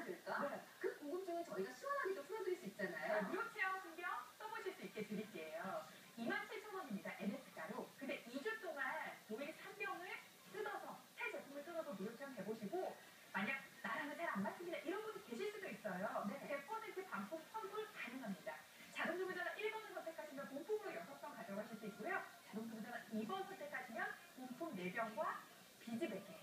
달아줄까? 네. 그 궁금증은 저희가 시원하게 좀 풀어드릴 수 있잖아요. 자, 무료 체험 신경 써보실 수 있게 드릴게요. 27,000원입니다. NS가로. 근데 2주 동안 모일 3병을 뜯어서, 새 제품을 뜯어서 무료 체험 해보시고, 만약 나랑은 잘 안 맞습니다. 이런 분이 계실 수도 있어요. 네. 100% 반품 환불 가능합니다. 자동주문전화 1번을 선택하시면 본품으로 6병 가져가실 수 있고요. 자동주문전화 2번 선택하시면 본품 4병과 비즈베개